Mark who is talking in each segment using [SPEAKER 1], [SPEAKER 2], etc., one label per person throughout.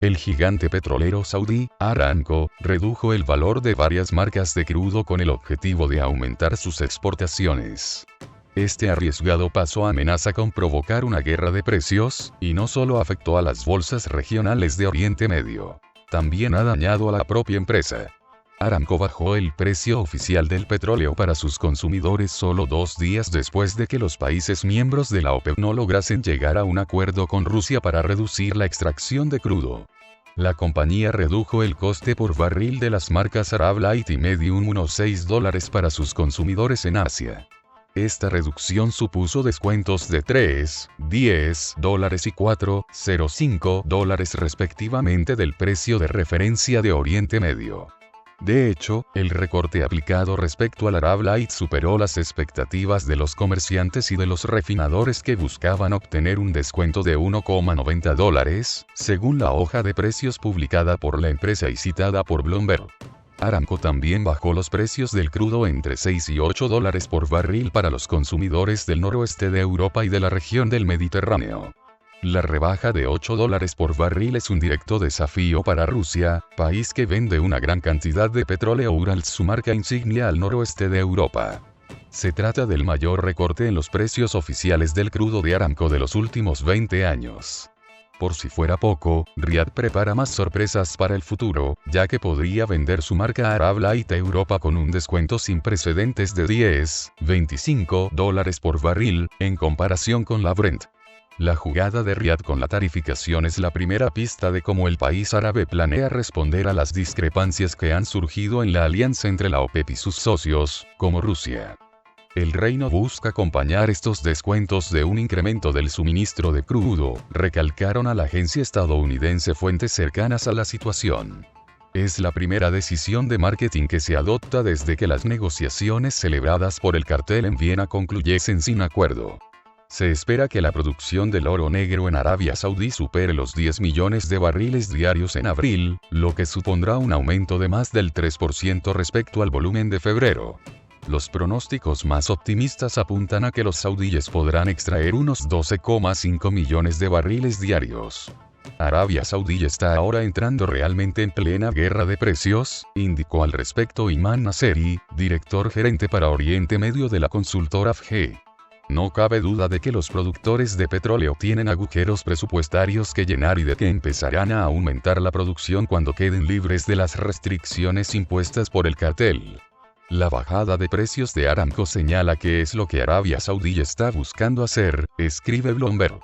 [SPEAKER 1] El gigante petrolero saudí, Aramco, redujo el valor de varias marcas de crudo con el objetivo de aumentar sus exportaciones. Este arriesgado paso amenaza con provocar una guerra de precios, y no solo afectó a las bolsas regionales de Oriente Medio. También ha dañado a la propia empresa. Aramco bajó el precio oficial del petróleo para sus consumidores solo 2 días después de que los países miembros de la OPEP no lograsen llegar a un acuerdo con Rusia para reducir la extracción de crudo. La compañía redujo el coste por barril de las marcas Arab Light y Medium unos $6 para sus consumidores en Asia. Esta reducción supuso descuentos de $3, $10 y $4,05 respectivamente del precio de referencia de Oriente Medio. De hecho, el recorte aplicado respecto al Arab Light superó las expectativas de los comerciantes y de los refinadores que buscaban obtener un descuento de $1,90, según la hoja de precios publicada por la empresa y citada por Bloomberg. Aramco también bajó los precios del crudo entre $6 y $8 por barril para los consumidores del noroeste de Europa y de la región del Mediterráneo. La rebaja de $8 por barril es un directo desafío para Rusia, país que vende una gran cantidad de petróleo Urals, su marca insignia, al noroeste de Europa. Se trata del mayor recorte en los precios oficiales del crudo de Aramco de los últimos 20 años. Por si fuera poco, Riad prepara más sorpresas para el futuro, ya que podría vender su marca Arab Light a Europa con un descuento sin precedentes de $10, $25 por barril, en comparación con la Brent. La jugada de Riad con la tarificación es la primera pista de cómo el país árabe planea responder a las discrepancias que han surgido en la alianza entre la OPEP y sus socios, como Rusia. El reino busca acompañar estos descuentos de un incremento del suministro de crudo, recalcaron a la agencia estadounidense fuentes cercanas a la situación. Es la primera decisión de marketing que se adopta desde que las negociaciones celebradas por el cartel en Viena concluyesen sin acuerdo. Se espera que la producción del oro negro en Arabia Saudí supere los 10 millones de barriles diarios en abril, lo que supondrá un aumento de más del 3% respecto al volumen de febrero. Los pronósticos más optimistas apuntan a que los saudíes podrán extraer unos 12,5 millones de barriles diarios. Arabia Saudí está ahora entrando realmente en plena guerra de precios, indicó al respecto Iman Nasseri, director gerente para Oriente Medio de la consultora FG. No cabe duda de que los productores de petróleo tienen agujeros presupuestarios que llenar y de que empezarán a aumentar la producción cuando queden libres de las restricciones impuestas por el cartel. La bajada de precios de Aramco señala que es lo que Arabia Saudí está buscando hacer, escribe Bloomberg.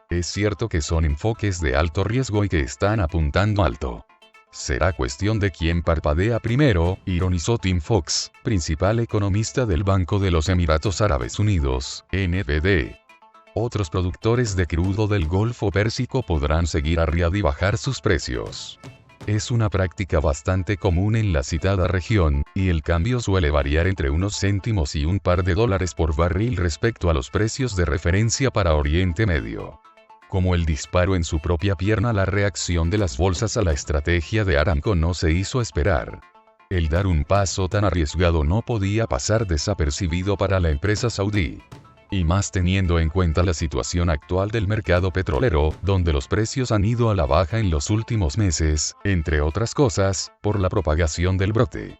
[SPEAKER 1] Es cierto que son enfoques de alto riesgo y que están apuntando alto. Será cuestión de quién parpadea primero, ironizó Tim Fox, principal economista del Banco de los Emiratos Árabes Unidos, NBD. Otros productores de crudo del Golfo Pérsico podrán seguir a Riad y bajar sus precios. Es una práctica bastante común en la citada región, y el cambio suele variar entre unos céntimos y un par de dólares por barril respecto a los precios de referencia para Oriente Medio. Como el disparo en su propia pierna, la reacción de las bolsas a la estrategia de Aramco no se hizo esperar. El dar un paso tan arriesgado no podía pasar desapercibido para la empresa saudí. Y más teniendo en cuenta la situación actual del mercado petrolero, donde los precios han ido a la baja en los últimos meses, entre otras cosas, por la propagación del brote.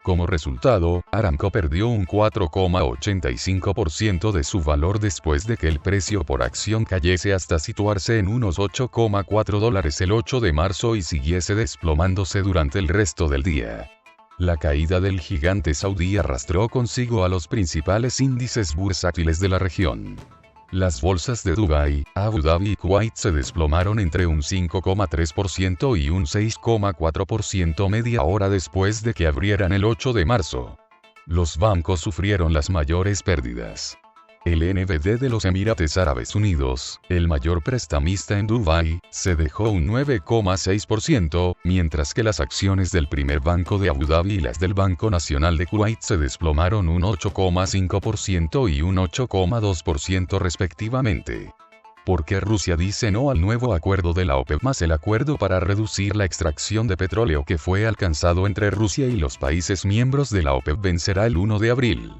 [SPEAKER 1] Como resultado, Aramco perdió un 4,85% de su valor después de que el precio por acción cayese hasta situarse en unos $8,4 el 8 de marzo y siguiese desplomándose durante el resto del día. La caída del gigante saudí arrastró consigo a los principales índices bursátiles de la región. Las bolsas de Dubái, Abu Dhabi y Kuwait se desplomaron entre un 5,3% y un 6,4% media hora después de que abrieran el 8 de marzo. Los bancos sufrieron las mayores pérdidas. El NBD de los Emiratos Árabes Unidos, el mayor prestamista en Dubái, se dejó un 9,6%, mientras que las acciones del primer banco de Abu Dhabi y las del Banco Nacional de Kuwait se desplomaron un 8,5% y un 8,2% respectivamente. ¿Por qué Rusia dice no al nuevo acuerdo de la OPEP más el acuerdo para reducir la extracción de petróleo que fue alcanzado entre Rusia y los países miembros de la OPEP vencerá el 1 de abril?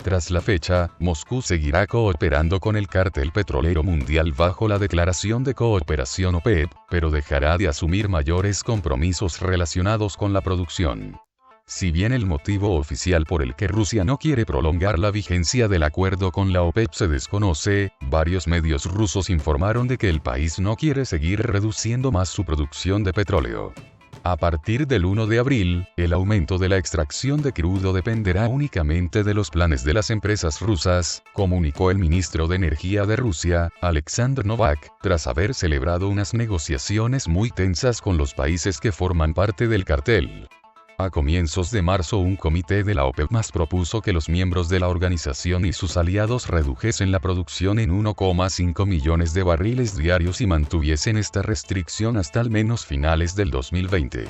[SPEAKER 1] Tras la fecha, Moscú seguirá cooperando con el cártel petrolero mundial bajo la declaración de cooperación OPEP, pero dejará de asumir mayores compromisos relacionados con la producción. Si bien el motivo oficial por el que Rusia no quiere prolongar la vigencia del acuerdo con la OPEP se desconoce, varios medios rusos informaron de que el país no quiere seguir reduciendo más su producción de petróleo. A partir del 1 de abril, el aumento de la extracción de crudo dependerá únicamente de los planes de las empresas rusas, comunicó el ministro de Energía de Rusia, Alexander Novak, tras haber celebrado unas negociaciones muy tensas con los países que forman parte del cartel. A comienzos de marzo un comité de la OPEP+ propuso que los miembros de la organización y sus aliados redujesen la producción en 1,5 millones de barriles diarios y mantuviesen esta restricción hasta al menos finales del 2020.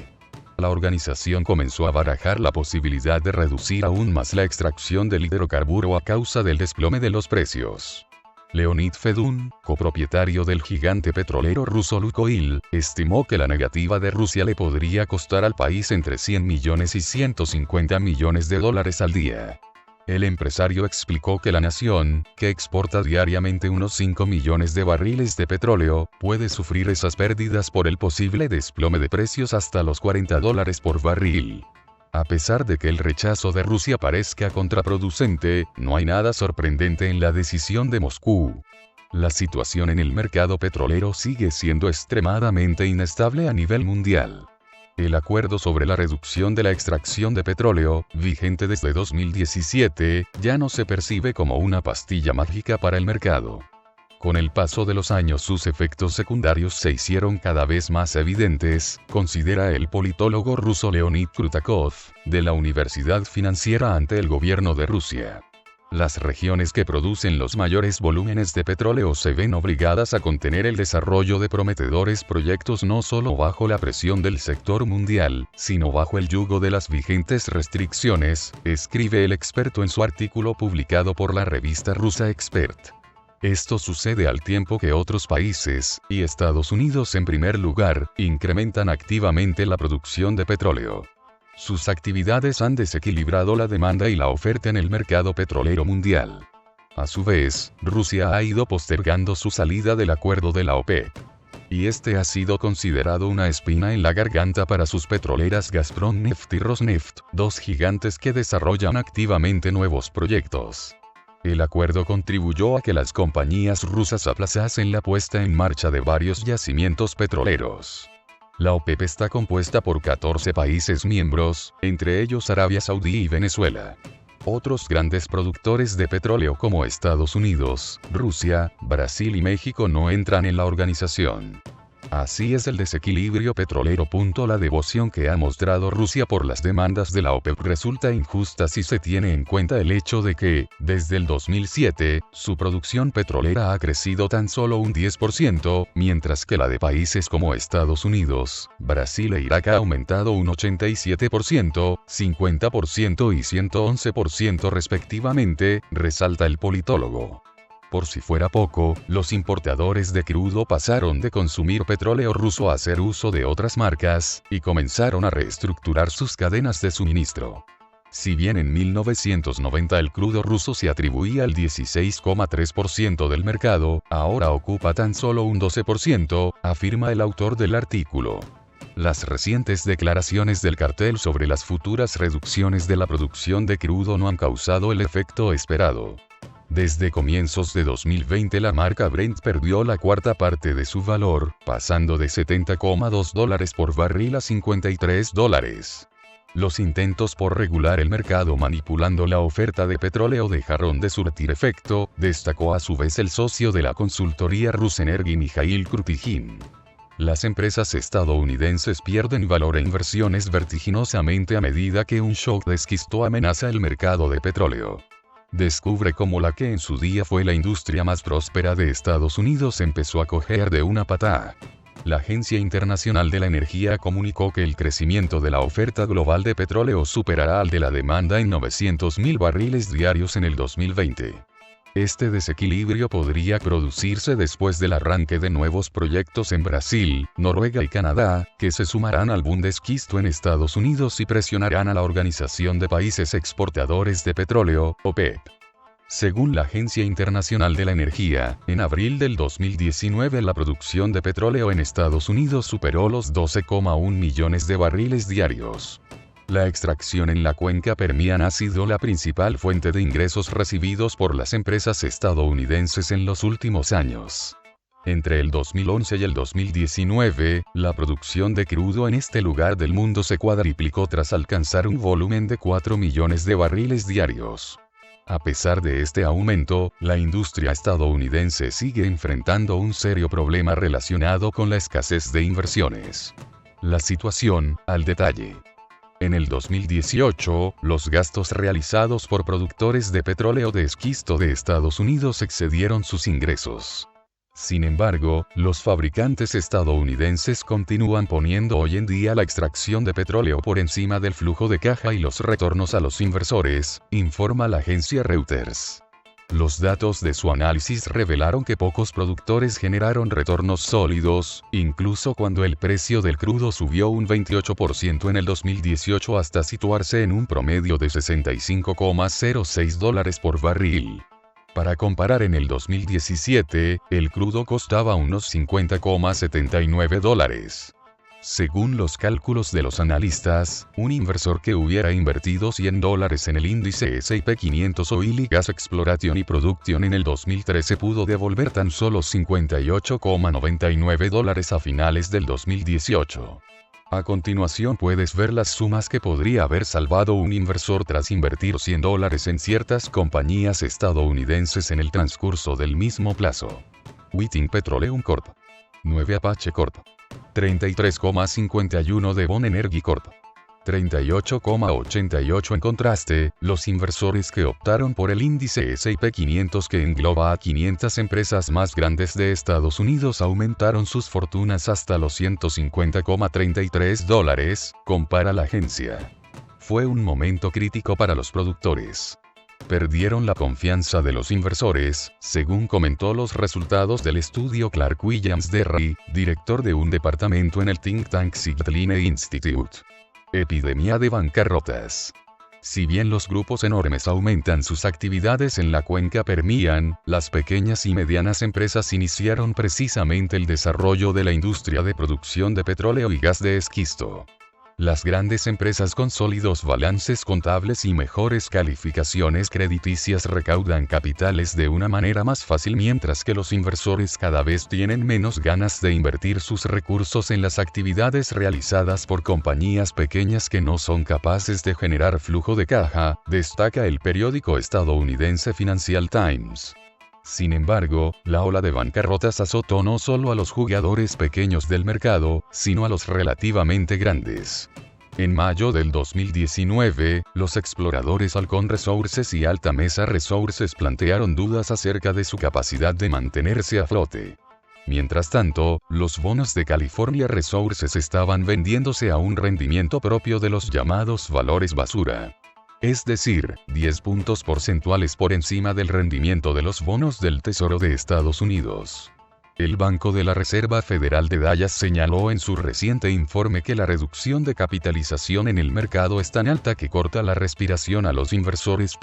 [SPEAKER 1] La organización comenzó a barajar la posibilidad de reducir aún más la extracción del hidrocarburo a causa del desplome de los precios. Leonid Fedun, copropietario del gigante petrolero ruso Lukoil, estimó que la negativa de Rusia le podría costar al país entre 100 millones y 150 millones de dólares al día. El empresario explicó que la nación, que exporta diariamente unos 5 millones de barriles de petróleo, puede sufrir esas pérdidas por el posible desplome de precios hasta los $40 por barril. A pesar de que el rechazo de Rusia parezca contraproducente, no hay nada sorprendente en la decisión de Moscú. La situación en el mercado petrolero sigue siendo extremadamente inestable a nivel mundial. El acuerdo sobre la reducción de la extracción de petróleo, vigente desde 2017, ya no se percibe como una pastilla mágica para el mercado. Con el paso de los años sus efectos secundarios se hicieron cada vez más evidentes, considera el politólogo ruso Leonid Krutakov, de la Universidad Financiera ante el gobierno de Rusia. Las regiones que producen los mayores volúmenes de petróleo se ven obligadas a contener el desarrollo de prometedores proyectos no solo bajo la presión del sector mundial, sino bajo el yugo de las vigentes restricciones, escribe el experto en su artículo publicado por la revista rusa Expert. Esto sucede al tiempo que otros países, y Estados Unidos en primer lugar, incrementan activamente la producción de petróleo. Sus actividades han desequilibrado la demanda y la oferta en el mercado petrolero mundial. A su vez, Rusia ha ido postergando su salida del acuerdo de la OPEP. Y este ha sido considerado una espina en la garganta para sus petroleras Gazprom Neft y Rosneft, dos gigantes que desarrollan activamente nuevos proyectos. El acuerdo contribuyó a que las compañías rusas aplazasen la puesta en marcha de varios yacimientos petroleros. La OPEP está compuesta por 14 países miembros, entre ellos Arabia Saudí y Venezuela. Otros grandes productores de petróleo como Estados Unidos, Rusia, Brasil y México no entran en la organización. Así es el desequilibrio petrolero. La devoción que ha mostrado Rusia por las demandas de la OPEP resulta injusta si se tiene en cuenta el hecho de que, desde el 2007, su producción petrolera ha crecido tan solo un 10%, mientras que la de países como Estados Unidos, Brasil e Irak ha aumentado un 87%, 50% y 111% respectivamente, resalta el politólogo. Por si fuera poco, los importadores de crudo pasaron de consumir petróleo ruso a hacer uso de otras marcas, y comenzaron a reestructurar sus cadenas de suministro. Si bien en 1990 el crudo ruso se atribuía al 16,3% del mercado, ahora ocupa tan solo un 12%, afirma el autor del artículo. Las recientes declaraciones del cartel sobre las futuras reducciones de la producción de crudo no han causado el efecto esperado. Desde comienzos de 2020 la marca Brent perdió la cuarta parte de su valor, pasando de $70,2 por barril a $53. Los intentos por regular el mercado manipulando la oferta de petróleo dejaron de surtir efecto, destacó a su vez el socio de la consultoría Rusenergy Mikhail Krutijin. Las empresas estadounidenses pierden valor e inversiones vertiginosamente a medida que un shock de esquisto amenaza el mercado de petróleo. Descubre cómo la que en su día fue la industria más próspera de Estados Unidos empezó a cojear de una patada. La Agencia Internacional de la Energía comunicó que el crecimiento de la oferta global de petróleo superará al de la demanda en 900.000 barriles diarios en el 2020. Este desequilibrio podría producirse después del arranque de nuevos proyectos en Brasil, Noruega y Canadá, que se sumarán al boom de esquisto en Estados Unidos y presionarán a la Organización de Países Exportadores de Petróleo, OPEP. Según la Agencia Internacional de la Energía, en abril del 2019 la producción de petróleo en Estados Unidos superó los 12,1 millones de barriles diarios. La extracción en la cuenca Permian ha sido la principal fuente de ingresos recibidos por las empresas estadounidenses en los últimos años. Entre el 2011 y el 2019, la producción de crudo en este lugar del mundo se cuadriplicó tras alcanzar un volumen de 4 millones de barriles diarios. A pesar de este aumento, la industria estadounidense sigue enfrentando un serio problema relacionado con la escasez de inversiones. La situación, al detalle. En el 2018, los gastos realizados por productores de petróleo de esquisto de Estados Unidos excedieron sus ingresos. Sin embargo, los fabricantes estadounidenses continúan poniendo hoy en día la extracción de petróleo por encima del flujo de caja y los retornos a los inversores, informa la agencia Reuters. Los datos de su análisis revelaron que pocos productores generaron retornos sólidos, incluso cuando el precio del crudo subió un 28% en el 2018 hasta situarse en un promedio de $65,06 por barril. Para comparar, en el 2017, el crudo costaba unos $50,79. Según los cálculos de los analistas, un inversor que hubiera invertido $100 en el índice S&P 500 Oil y Gas Exploration y Production en el 2013 pudo devolver tan solo $58,99 a finales del 2018. A continuación puedes ver las sumas que podría haber salvado un inversor tras invertir $100 en ciertas compañías estadounidenses en el transcurso del mismo plazo. Whiting Petroleum Corp. 9 Apache Corp. 33,51 Devon Energy Corp. 38,88. En contraste, los inversores que optaron por el índice S&P 500, que engloba a 500 empresas más grandes de Estados Unidos, aumentaron sus fortunas hasta los $150,33, compara la agencia. Fue un momento crítico para los productores. Perdieron la confianza de los inversores, según comentó los resultados del estudio Clark Williams Derry, director de un departamento en el think tank Sightline Institute. Epidemia de bancarrotas. Si bien los grupos enormes aumentan sus actividades en la cuenca Permian, las pequeñas y medianas empresas iniciaron precisamente el desarrollo de la industria de producción de petróleo y gas de esquisto. Las grandes empresas con sólidos balances contables y mejores calificaciones crediticias recaudan capitales de una manera más fácil, mientras que los inversores cada vez tienen menos ganas de invertir sus recursos en las actividades realizadas por compañías pequeñas que no son capaces de generar flujo de caja, destaca el periódico estadounidense Financial Times. Sin embargo, la ola de bancarrotas azotó no solo a los jugadores pequeños del mercado, sino a los relativamente grandes. En mayo del 2019, los exploradores Halcon Resources y Alta Mesa Resources plantearon dudas acerca de su capacidad de mantenerse a flote. Mientras tanto, los bonos de California Resources estaban vendiéndose a un rendimiento propio de los llamados valores basura. Es decir, 10 puntos porcentuales por encima del rendimiento de los bonos del Tesoro de Estados Unidos. El Banco de la Reserva Federal de Dallas señaló en su reciente informe que la reducción de capitalización en el mercado es tan alta que corta la respiración a los inversores.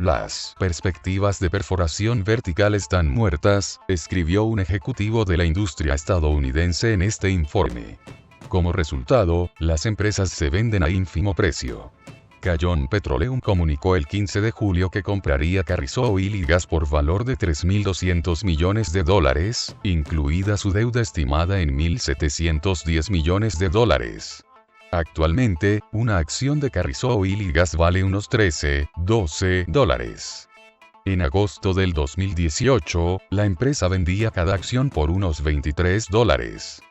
[SPEAKER 1] Las perspectivas de perforación vertical están muertas, escribió un ejecutivo de la industria estadounidense en este informe. Como resultado, las empresas se venden a ínfimo precio. Callon Petroleum comunicó el 15 de julio que compraría Carrizo Oil y Gas por valor de $3.200 millones, incluida su deuda estimada en $1.710 millones. Actualmente, una acción de Carrizo Oil y Gas vale unos $13-12. En agosto del 2018, la empresa vendía cada acción por unos $23.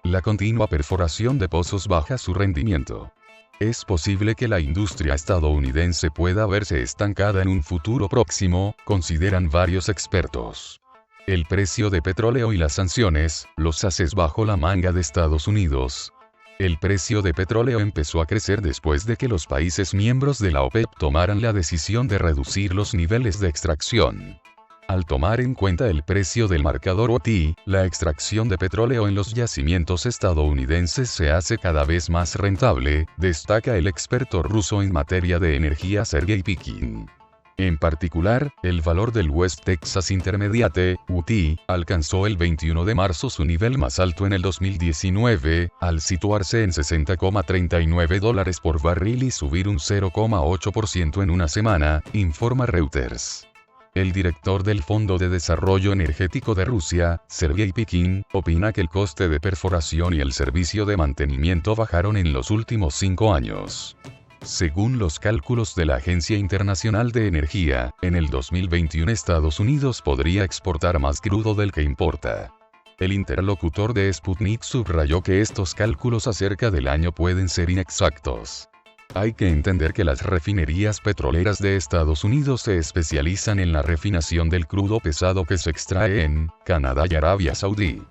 [SPEAKER 1] La continua perforación de pozos baja su rendimiento. Es posible que la industria estadounidense pueda verse estancada en un futuro próximo, consideran varios expertos. El precio de petróleo y las sanciones, los ases bajo la manga de Estados Unidos. El precio de petróleo empezó a crecer después de que los países miembros de la OPEP tomaran la decisión de reducir los niveles de extracción. Al tomar en cuenta el precio del marcador WTI, la extracción de petróleo en los yacimientos estadounidenses se hace cada vez más rentable, destaca el experto ruso en materia de energía Sergei Pikin. En particular, el valor del West Texas Intermediate, WTI, alcanzó el 21 de marzo su nivel más alto en el 2019, al situarse en $60,39 por barril y subir un 0,8% en una semana, informa Reuters. El director del Fondo de Desarrollo Energético de Rusia, Sergei Pikin, opina que el coste de perforación y el servicio de mantenimiento bajaron en los últimos 5 años. Según los cálculos de la Agencia Internacional de Energía, en el 2021 Estados Unidos podría exportar más crudo del que importa. El interlocutor de Sputnik subrayó que estos cálculos acerca del año pueden ser inexactos. Hay que entender que las refinerías petroleras de Estados Unidos se especializan en la refinación del crudo pesado que se extrae en Canadá y Arabia Saudí.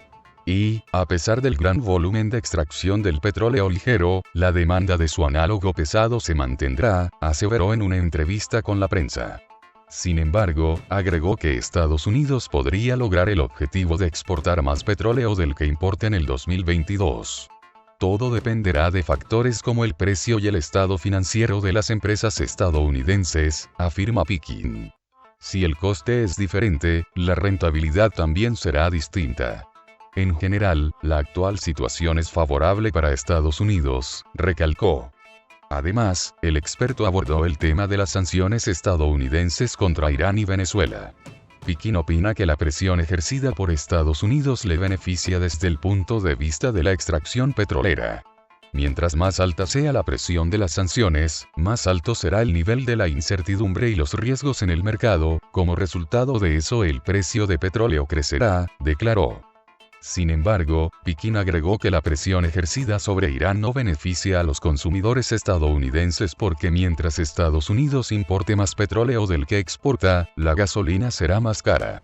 [SPEAKER 1] Y, a pesar del gran volumen de extracción del petróleo ligero, la demanda de su análogo pesado se mantendrá, aseveró en una entrevista con la prensa. Sin embargo, agregó que Estados Unidos podría lograr el objetivo de exportar más petróleo del que importa en el 2022. Todo dependerá de factores como el precio y el estado financiero de las empresas estadounidenses, afirma Pikin. Si el coste es diferente, la rentabilidad también será distinta. En general, la actual situación es favorable para Estados Unidos, recalcó. Además, el experto abordó el tema de las sanciones estadounidenses contra Irán y Venezuela. Pikin opina que la presión ejercida por Estados Unidos le beneficia desde el punto de vista de la extracción petrolera. Mientras más alta sea la presión de las sanciones, más alto será el nivel de la incertidumbre y los riesgos en el mercado, como resultado de eso el precio de petróleo crecerá, declaró. Sin embargo, Pikin agregó que la presión ejercida sobre Irán no beneficia a los consumidores estadounidenses porque mientras Estados Unidos importe más petróleo del que exporta, la gasolina será más cara.